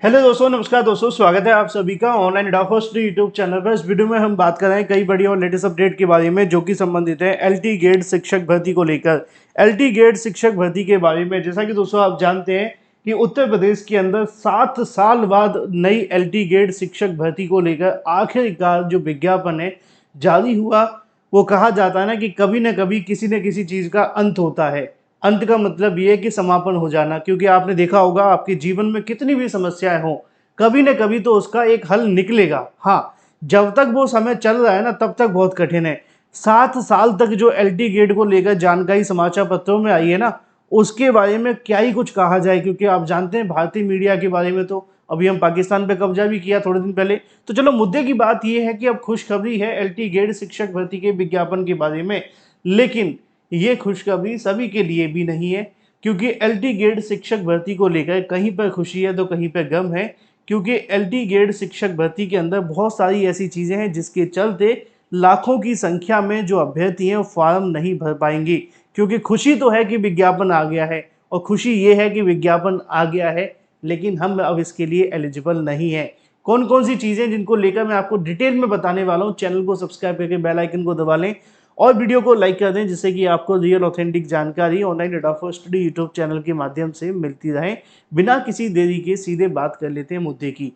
Hello दोस्तों, नमस्कार दोस्तों। स्वागत है आप सभी का ऑनलाइन एडोफर्स्ट यूट्यूब चैनल पर। इस वीडियो में हम बात कर रहे हैं कई बड़ी और लेटेस्ट अपडेट के बारे में जो कि संबंधित है एलटी गेट शिक्षक भर्ती को लेकर। एलटी गेट शिक्षक भर्ती के बारे में जैसा कि दोस्तों आप जानते हैं कि उत्तर प्रदेश के अंदर 7 साल बाद नई एलटी गेट शिक्षक भर्ती को लेकर आखिरकार जो विज्ञापन है जारी हुआ। वो कहा जाता है ना कि कभी न कभी किसी न किसी चीज़ का अंत होता है। अंत का मतलब ये है कि समापन हो जाना, क्योंकि आपने देखा होगा आपके जीवन में कितनी भी समस्याएं हों, कभी न कभी तो उसका एक हल निकलेगा। हाँ, जब तक वो समय चल रहा है ना तब तक बहुत कठिन है। 7 साल तक जो एलटी गेट को लेकर जानकारी समाचार पत्रों में आई है ना, उसके बारे में क्या ही कुछ कहा जाए, क्योंकि आप जानते हैं भारतीय मीडिया के बारे में तो अभी हम पाकिस्तान पे कब्जा भी किया थोड़े दिन पहले। तो चलो, मुद्दे की बात यह है कि अब खुशखबरी है एलटी गेट शिक्षक भर्ती के विज्ञापन के बारे में। लेकिन ये खुशखबरी सभी के लिए भी नहीं है, क्योंकि एलटी गेट शिक्षक भर्ती को लेकर कहीं पर खुशी है तो कहीं पर गम है। क्योंकि एलटी गेट शिक्षक भर्ती के अंदर बहुत सारी ऐसी चीज़ें हैं जिसके चलते लाखों की संख्या में जो अभ्यर्थी हैं वो फॉर्म नहीं भर पाएंगे। क्योंकि खुशी तो है कि विज्ञापन आ गया है, और खुशी ये है कि विज्ञापन आ गया है, लेकिन हम अब इसके लिए एलिजिबल नहीं है। कौन कौन सी चीज़ें जिनको लेकर मैं आपको डिटेल में बताने वाला हूँ। चैनल को सब्सक्राइब करके बेल आइकन को दबा लें और वीडियो को लाइक कर दें, जिससे कि आपको रियल ऑथेंटिक जानकारी ऑनलाइन एडोफर स्टडी यूट्यूब चैनल के माध्यम से मिलती रहे। बिना किसी देरी के सीधे बात कर लेते हैं मुद्दे की।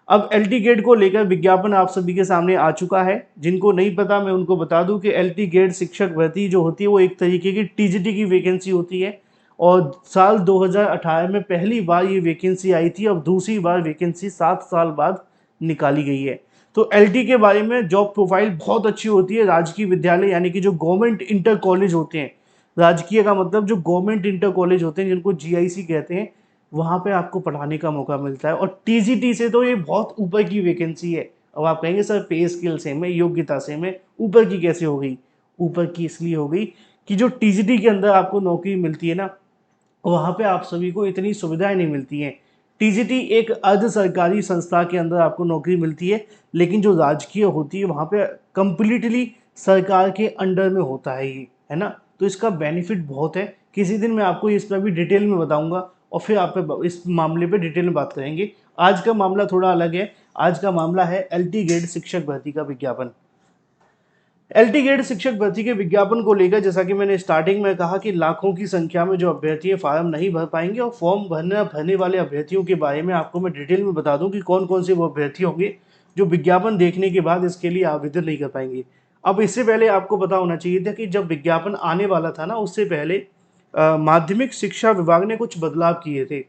अब एलटी गेट को लेकर विज्ञापन आप सभी के सामने आ चुका है। जिनको नहीं पता मैं उनको बता दूं कि एलटी गेट शिक्षक भर्ती जो होती है वो एक तरीके की टीजीटी की वैकेंसी होती है, और साल 2018 में पहली बार ये वैकेंसी आई थी। अब दूसरी बार वैकेंसी 7 साल बाद निकाली गई है। तो एलटी के बारे में जॉब प्रोफाइल बहुत अच्छी होती है। राजकीय विद्यालय यानी कि जो गवर्नमेंट इंटर कॉलेज होते हैं, राजकीय का मतलब जो गवर्नमेंट इंटर कॉलेज होते हैं जिनको जीआईसी कहते हैं, वहाँ पे आपको पढ़ाने का मौका मिलता है। और टीजीटी से तो ये बहुत ऊपर की वैकेंसी है। अब आप कहेंगे सर पे स्केल सेम है, योग्यता सेम है, ऊपर की कैसे हो गई? ऊपर की इसलिए हो गई कि जो टीजीटी के अंदर आपको नौकरी मिलती है ना, वहाँ पे आप सभी को इतनी सुविधाएं नहीं मिलती हैं। टीजीटी एक अर्ध सरकारी संस्था के अंदर आपको नौकरी मिलती है, लेकिन जो राजकीय होती है वहाँ पे कंप्लीटली सरकार के अंडर में होता है ये, है ना। तो इसका बेनिफिट बहुत है। किसी दिन मैं आपको इस पर भी डिटेल में बताऊंगा और फिर आप पे इस मामले पे डिटेल में बात करेंगे। आज का मामला थोड़ा अलग है। आज का मामला है एलटी गेट शिक्षक भर्ती का विज्ञापन। एलटी गेट शिक्षक भर्ती के विज्ञापन को लेकर जैसा कि मैंने स्टार्टिंग में कहा कि लाखों की संख्या में जो अभ्यर्थी है फॉर्म नहीं भर पाएंगे, और फॉर्म भरने वाले अभ्यर्थियों के बारे में आपको मैं डिटेल में बता दूं कि कौन कौन से वो अभ्यर्थी होंगे जो विज्ञापन देखने के बाद इसके लिए आवेदन नहीं कर पाएंगे। अब इससे पहले आपको पता होना चाहिए था कि जब विज्ञापन आने वाला था ना, उससे पहले माध्यमिक शिक्षा विभाग ने कुछ बदलाव किए थे।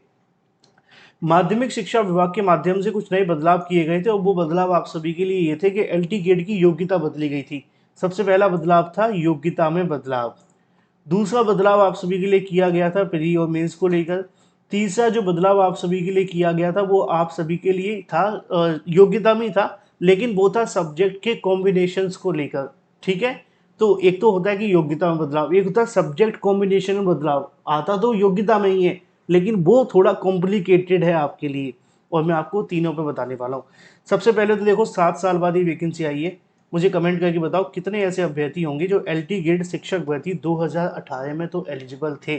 माध्यमिक शिक्षा विभाग के माध्यम से कुछ नए बदलाव किए गए थे, और वो बदलाव आप सभी के लिए ये थे कि एलटी गेट की योग्यता बदली गई थी। सबसे पहला बदलाव था योग्यता में बदलाव। दूसरा बदलाव आप सभी के लिए किया गया था प्री और मेंस को लेकर। तीसरा जो बदलाव आप सभी के लिए किया गया था वो आप सभी के लिए था योग्यता में ही था, लेकिन वो था सब्जेक्ट के कॉम्बिनेशंस को लेकर। ठीक है। तो एक तो होता है कि योग्यता में बदलाव, एक होता है सब्जेक्ट कॉम्बिनेशन में बदलाव। आता तो योग्यता में ही है, लेकिन वो थोड़ा कॉम्प्लिकेटेड है आपके लिए, और मैं आपको तीनों पे बताने वाला हूँ। सबसे पहले तो देखो, 7 साल बाद ये वैकेंसी आई है। मुझे कमेंट करके बताओ कितने ऐसे अभ्यर्थी होंगे जो एलटी गेट शिक्षक भर्ती 2018 में तो एलिजिबल थे,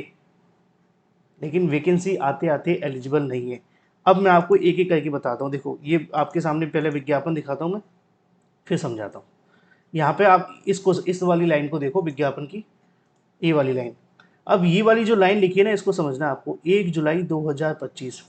लेकिन वैकेंसी आते आते एलिजिबल नहीं है। अब मैं आपको एक एक करके बताता हूँ। देखो, ये आपके सामने पहले विज्ञापन दिखाता हूँ मैं, फिर समझाता हूँ। यहाँ पे आप इसको, इस वाली लाइन को देखो विज्ञापन की, ये वाली लाइन। अब ये वाली जो लाइन लिखी है ना, इसको समझना आपको। 1 जुलाई 2025,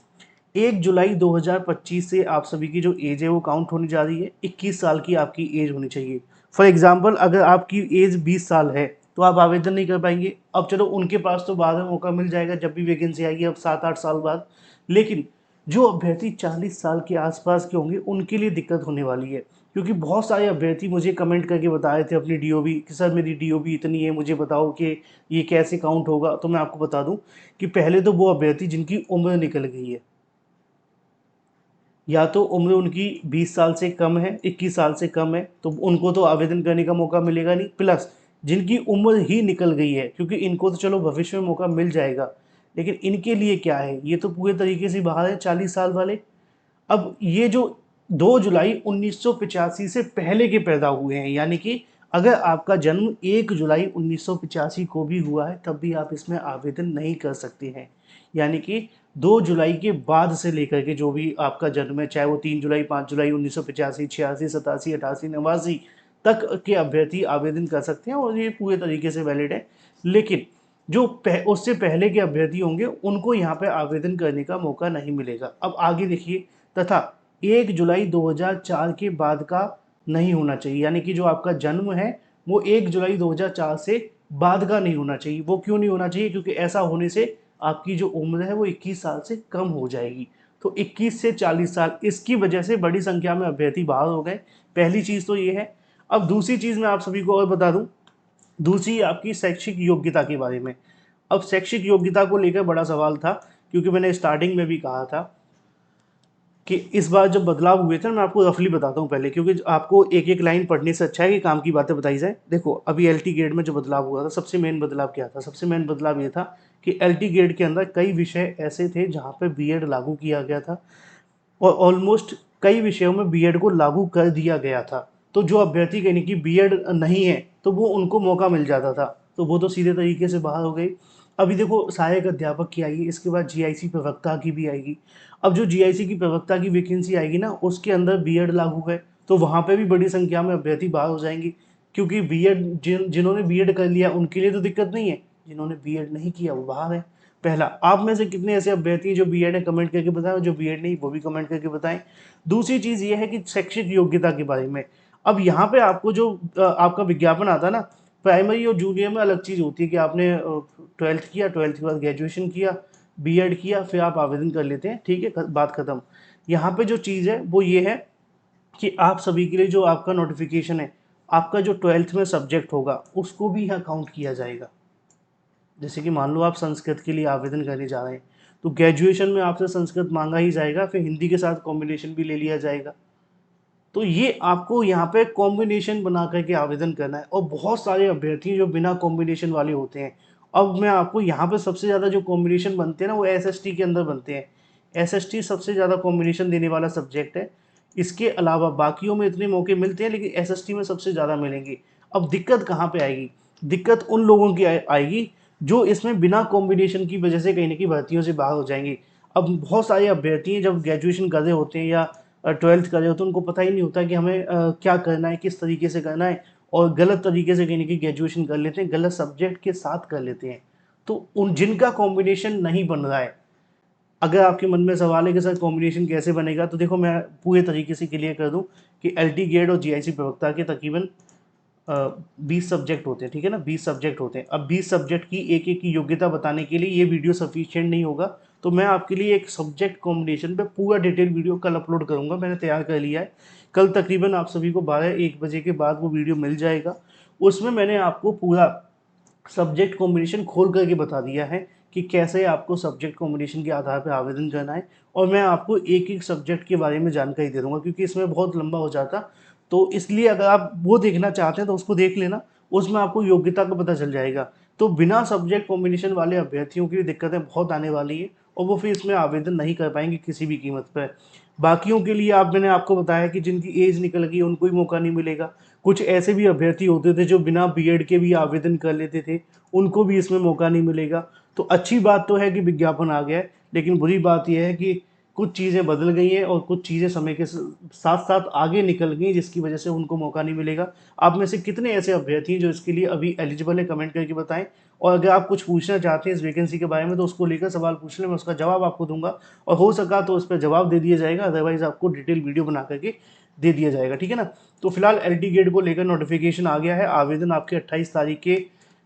1 जुलाई 2025 से आप सभी की जो एज है वो काउंट होने जा रही है। 21 साल की आपकी एज होनी चाहिए। फॉर एग्जाम्पल, अगर आपकी एज 20 साल है तो आप आवेदन नहीं कर पाएंगे। अब चलो, उनके पास तो बाद में मौका मिल जाएगा जब भी वैकेंसी आएगी, अब 7-8 साल बाद। लेकिन जो अभ्यर्थी 40 साल के आसपास के होंगे उनके लिए दिक्कत होने वाली है, क्योंकि बहुत सारे अभ्यर्थी मुझे कमेंट करके बताए थे अपनी डीओबी कि सर मेरी डीओबी इतनी है, मुझे बताओ कि ये कैसे काउंट होगा। तो मैं आपको बता दूं कि पहले तो वो अभ्यर्थी जिनकी उम्र निकल गई है, या तो उम्र उनकी 20 साल से कम है, 21 साल से कम है, तो उनको तो आवेदन करने का मौका मिलेगा नहीं। प्लस जिनकी उम्र ही निकल गई है, क्योंकि इनको तो चलो भविष्य में मौका मिल जाएगा, लेकिन इनके लिए क्या है, ये तो पूरे तरीके से बाहर है, 40 साल वाले। अब ये जो 2 जुलाई 1985 से पहले के पैदा हुए हैं, यानी कि अगर आपका जन्म 1 जुलाई 1985 को भी हुआ है तब भी आप इसमें आवेदन नहीं कर सकते हैं। यानी कि 2 जुलाई के बाद से लेकर के जो भी आपका जन्म है, चाहे वो 3 जुलाई, 5 जुलाई 1985, 86, 87, 88, 89 तक के अभ्यर्थी आवेदन कर सकते हैं और ये पूरे तरीके से वैलिड है। लेकिन जो उससे पहले के अभ्यर्थी होंगे उनको यहाँ पे आवेदन करने का मौका नहीं मिलेगा। अब आगे देखिए, तथा 1 जुलाई 2004 के बाद का नहीं होना चाहिए, यानी कि जो आपका जन्म है वो 1 जुलाई 2004 से बाद का नहीं होना चाहिए। वो क्यों नहीं होना चाहिए? क्योंकि ऐसा होने से आपकी जो उम्र है वो 21 साल से कम हो जाएगी। तो 21 से 40 साल, इसकी वजह से बड़ी संख्या में अभ्यर्थी बाहर हो गए। पहली चीज़ तो ये है। अब दूसरी चीज़ मैं आप सभी को और बता दूं, दूसरी आपकी शैक्षिक योग्यता के बारे में। अब शैक्षिक योग्यता को लेकर बड़ा सवाल था, क्योंकि मैंने स्टार्टिंग में भी कहा था कि इस बार जब बदलाव हुए थे, मैं आपको रफली बताता हूँ पहले, क्योंकि आपको एक एक लाइन पढ़ने से अच्छा है कि काम की बातें बताई जाए। देखो, अभी एलटी ग्रेड में जो बदलाव हुआ था, सबसे मेन बदलाव क्या था? सबसे मेन बदलाव ये था कि एलटी ग्रेड के अंदर कई विषय ऐसे थे जहाँ पे बीएड लागू किया गया था, और ऑलमोस्ट कई विषयों में बीएड को लागू कर दिया गया था। तो जो अभ्यर्थी यानी कि बीएड नहीं है तो वो उनको मौका मिल जाता था, तो वो तो सीधे तरीके से बाहर हो गई। अभी देखो, सहायक अध्यापक की आएगी, इसके बाद जीआईसी प्रवक्ता की भी आएगी। अब जो जीआईसी की प्रवक्ता की वैकेंसी आएगी ना, उसके अंदर बीएड लागू है, तो वहाँ पे भी बड़ी संख्या में अभ्यर्थी बाहर हो जाएंगे। क्योंकि बीएड जिन्होंने बीएड कर लिया उनके लिए तो दिक्कत नहीं है, जिन्होंने बीएड नहीं किया वो बाहर है। पहला, आप में से कितने ऐसे अभ्यर्थी हैं जो बीएड है? कमेंट करके बताएं, और जो बीएड नहीं वो भी कमेंट करके बताएं। दूसरी चीज़ ये है कि शैक्षिक योग्यता के बारे में। अब यहाँ पे आपको जो आपका विज्ञापन आता है ना, प्राइमरी और जूनियर में अलग चीज़ होती है कि आपने 12th किया, 12th के बाद ग्रेजुएशन किया, बीएड किया, फिर आप आवेदन कर लेते हैं, ठीक है, बात खत्म। यहाँ पे जो चीज़ है वो ये है कि आप सभी के लिए जो आपका नोटिफिकेशन है, आपका जो 12th में सब्जेक्ट होगा उसको भी यहाँ काउंट किया जाएगा। जैसे कि मान लो आप संस्कृत के लिए आवेदन करने जा रहे हैं, तो ग्रेजुएशन में आपसे संस्कृत मांगा ही जाएगा, फिर हिंदी के साथ कॉम्बिनेशन भी ले लिया जाएगा। तो ये आपको यहाँ पे कॉम्बिनेशन बना करके आवेदन करना है, और बहुत सारे अभ्यर्थी जो बिना कॉम्बिनेशन वाले होते हैं। अब मैं आपको यहाँ पे सबसे ज़्यादा जो कॉम्बिनेशन बनते हैं ना, वो एसएसटी के अंदर बनते हैं। एसएसटी सबसे ज़्यादा कॉम्बिनेशन देने वाला सब्जेक्ट है। इसके अलावा बाकियों में इतने मौके मिलते हैं, लेकिन एसएसटी में सबसे ज़्यादा मिलेंगे। अब दिक्कत कहाँ पे आएगी? दिक्कत उन लोगों की आएगी जो इसमें बिना कॉम्बिनेशन की वजह से कहीं ना कहीं भर्तियों से बाहर हो जाएंगे। अब बहुत सारे अभ्यर्थी हैं जब ग्रेजुएशन कर रहे होते हैं या 12th कर रहे होते हैं, उनको पता ही नहीं होता कि हमें क्या करना है, किस तरीके से करना है, और गलत तरीके से कहीं ना कहीं ग्रेजुएशन कर लेते हैं, गलत सब्जेक्ट के साथ कर लेते हैं। तो उन जिनका कॉम्बिनेशन नहीं बन रहा है, अगर आपके मन में सवाल है कि सर कॉम्बिनेशन कैसे बनेगा, तो देखो मैं पूरे तरीके से क्लियर कर दूं कि एलटी ग्रेड और जीआईसी प्रवक्ता के तकरीबन 20 सब्जेक्ट होते हैं, ठीक है ना, 20 सब्जेक्ट होते हैं। अब 20 सब्जेक्ट की एक एक की योग्यता बताने के लिए ये वीडियो सफिशिएंट नहीं होगा, तो मैं आपके लिए एक सब्जेक्ट कॉम्बिनेशन पे पूरा डिटेल वीडियो कल अपलोड करूंगा, मैंने तैयार कर लिया है। कल तकरीबन आप सभी को 12-1 बजे के बाद वो वीडियो मिल जाएगा। उसमें मैंने आपको पूरा सब्जेक्ट कॉम्बिनेशन खोल करके बता दिया है कि कैसे आपको सब्जेक्ट कॉम्बिनेशन के आधार पर आवेदन करना है, और मैं आपको एक एक सब्जेक्ट के बारे में जानकारी दे दूंगा, क्योंकि इसमें बहुत लंबा हो जाता। तो इसलिए अगर आप वो देखना चाहते हैं तो उसको देख लेना, उसमें आपको योग्यता का पता चल जाएगा। तो बिना सब्जेक्ट कॉम्बिनेशन वाले अभ्यर्थियों के लिए दिक्कतें बहुत आने वाली है, और वो फिर इसमें आवेदन नहीं कर पाएंगे किसी भी कीमत पर। बाकियों के लिए मैंने आपको बताया कि जिनकी एज निकल गई उनको ही मौका नहीं मिलेगा। कुछ ऐसे भी अभ्यर्थी होते थे जो बिना बीएड के भी आवेदन कर लेते थे, उनको भी इसमें मौका नहीं मिलेगा। तो अच्छी बात तो है कि विज्ञापन आ गया है, लेकिन बुरी बात यह है कि कुछ चीज़ें बदल गई हैं और कुछ चीज़ें समय के साथ साथ आगे निकल गई, जिसकी वजह से उनको मौका नहीं मिलेगा। आप में से कितने ऐसे अभ्यर्थी हैं जो इसके लिए अभी एलिजिबल है? कमेंट करके बताएं। और अगर आप कुछ पूछना चाहते हैं इस वैकेंसी के बारे में, तो उसको लेकर सवाल पूछ लें, मैं उसका जवाब आपको दूंगा, और हो सका तो उस पर जवाब दे दिया जाएगा, अदरवाइज आपको डिटेल वीडियो बना करके दे दिया जाएगा, ठीक है ना। तो फिलहाल एलटी गेट को लेकर नोटिफिकेशन आ गया है। आवेदन आपके 28 तारीख के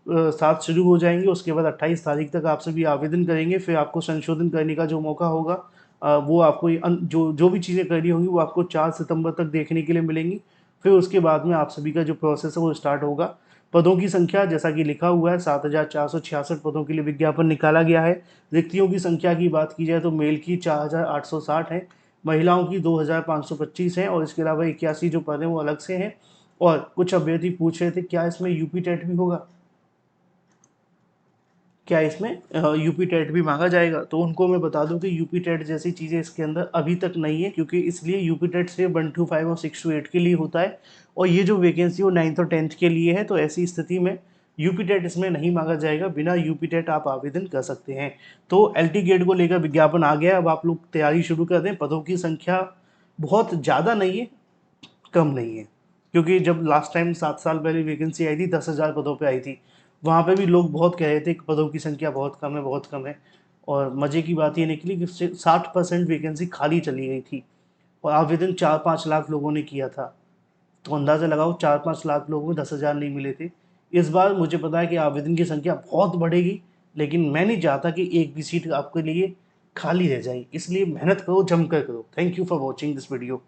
साथ शुरू हो जाएंगे। उसके बाद 28 तारीख तक आप सभी आवेदन करेंगे, फिर आपको संशोधन करने का जो मौका होगा, वो आपको जो जो भी चीज़ें करनी होंगी वो आपको 4 सितंबर तक देखने के लिए मिलेंगी। फिर उसके बाद में आप सभी का जो प्रोसेस है वो स्टार्ट होगा। पदों की संख्या जैसा कि लिखा हुआ है, 7,466 पदों के लिए विज्ञापन निकाला गया है। रिक्तियों की संख्या की बात की जाए तो मेल की 4,860 है, महिलाओं की 2,525 है, और इसके अलावा 81 जो पद हैं वो अलग से हैं। और कुछ अभ्यर्थी पूछ रहे थे क्या इसमें यूपी टेट भी होगा, क्या इसमें यूपी टेट भी मांगा जाएगा? तो उनको मैं बता दूं कि यूपी टेट जैसी चीज़ें इसके अंदर अभी तक नहीं है, क्योंकि इसलिए यूपी टेट सिर्फ 1 to 5 और 6 to 8 के लिए होता है, और ये जो वैकेंसी वो 9th और 10th के लिए है। तो ऐसी स्थिति में यूपी टेट इसमें नहीं मांगा जाएगा, बिना यूपी टेट आप आवेदन कर सकते हैं। तो एलटी गेट को लेकर विज्ञापन आ गया, अब आप लोग तैयारी शुरू कर दें। पदों की संख्या बहुत ज़्यादा नहीं है, कम नहीं है, क्योंकि जब लास्ट टाइम 7 साल पहले वैकेंसी आई थी 10,000 पदों पे आई थी, वहाँ पे भी लोग बहुत कह रहे थे कि पदों की संख्या बहुत कम है, बहुत कम है। और मज़े की बात ये निकली कि 60% वैकेंसी खाली चली गई थी और आवेदन 4-5 लाख लोगों ने किया था। तो अंदाज़ा लगाओ 4-5 लाख लोगों को 10,000 नहीं मिले थे। इस बार मुझे पता है कि आवेदन की संख्या बहुत बढ़ेगी, लेकिन मैं नहीं चाहता कि एक भी सीट आपके लिए खाली रह जाए, इसलिए मेहनत करो, जम कर करो। Thank you for watching this video.